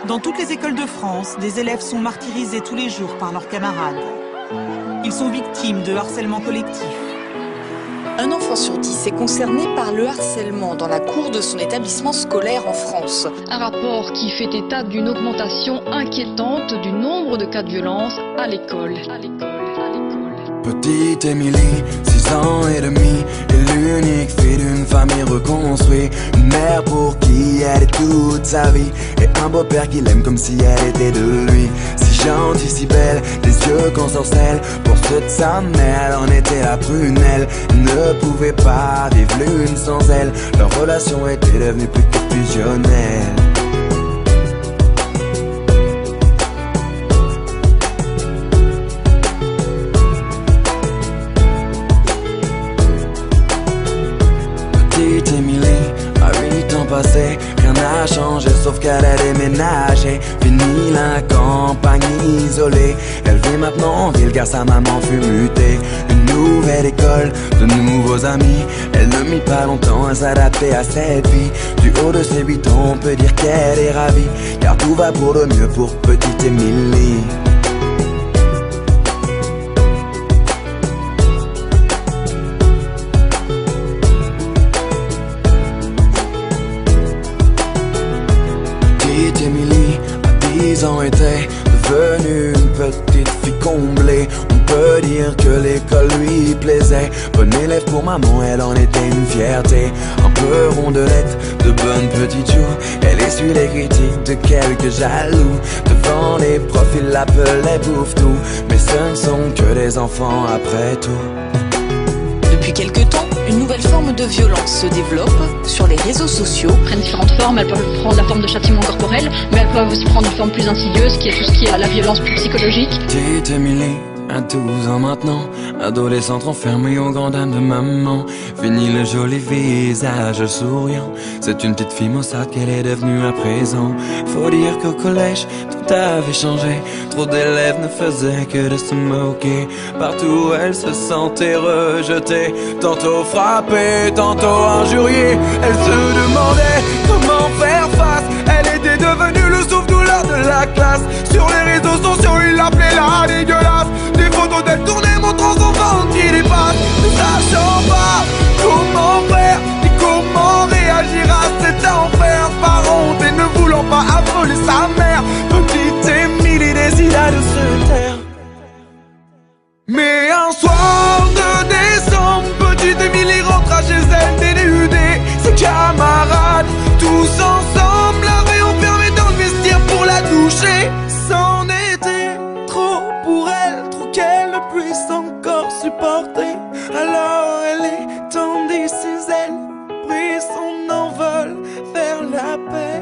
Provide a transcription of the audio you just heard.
Dans toutes les écoles de France, des élèves sont martyrisés tous les jours par leurs camarades. Ils sont victimes de harcèlement collectif. Un enfant sur 10 est concerné par le harcèlement dans la cour de son établissement scolaire en France. Un rapport qui fait état d'une augmentation inquiétante du nombre de cas de violence à l'école. Petite Émilie, 6 ans et demi, est l'unique fille d'une famille reconstruite. Une mère pour qui elle est toute sa vie, et un beau-père qui l'aime comme si elle était de lui. Si gentille, si belle, des yeux qu'on sorcelle. Pour ceux de sa mère, elle en était la prunelle. Ne pouvait pas vivre l'une sans elle. Leur relation était devenue plus que fusionnelle. Petite Émilie, à 8 ans passés, rien n'a changé sauf qu'elle a déménagé. Fini la campagne isolée, elle vit maintenant en ville car sa maman fut mutée. Une nouvelle école, de nouveaux amis, elle ne mit pas longtemps à s'adapter à cette vie. Du haut de ses 8 ans, on peut dire qu'elle est ravie, car tout va pour le mieux pour petite Émilie. Petite Émilie, à 10 ans, était devenue une petite fille comblée. On peut dire que l'école lui plaisait. Bonne élève pour maman, elle en était une fierté. Un peu rondelette, de bonnes petites joues. Elle essuie les critiques de quelques jaloux. Devant les profs, ils l'appelaient bouffe-tout. Mais ce ne sont que des enfants après tout. Depuis quelque temps, une nouvelle forme de violence se développe sur les réseaux sociaux. Elles prennent différentes formes, elles peuvent prendre la forme de châtiment corporel, mais elles peuvent aussi prendre une forme plus insidieuse, qui est tout ce qui est la violence plus psychologique. Petite Émilie, à 12 ans maintenant, adolescente enfermée aux grandes dames de maman. Fini le joli visage souriant, c'est une petite fille maussade qu'elle est devenue à présent. Faut dire qu'au collège, tout avait changé. Trop d'élèves ne faisaient que de se moquer. Partout elle se sentait rejetée, tantôt frappée, tantôt injuriée. Elle se demandait comment faire face. Elle était devenue le souffle-douleur de la classe. Sur les réseaux sociaux, ils l'appelaient la dégueulasse. Des photos d'elle tournées montrant son ventre qui dépasse. Ne sachant pas comment faire ni comment réagir à cet enfer. Par honte et ne voulant pas affoler sa mère, petite Émilie décida de se taire. Mais un soir de décembre, petite Émilie rentra chez elle dénudée. Ses camarades, tous ensemble, l'avaient enfermée dans le vestiaire pour la toucher. C'en était trop pour elle, trop qu'elle ne puisse encore supporter. Alors elle étendit ses ailes, prit son envol vers la paix.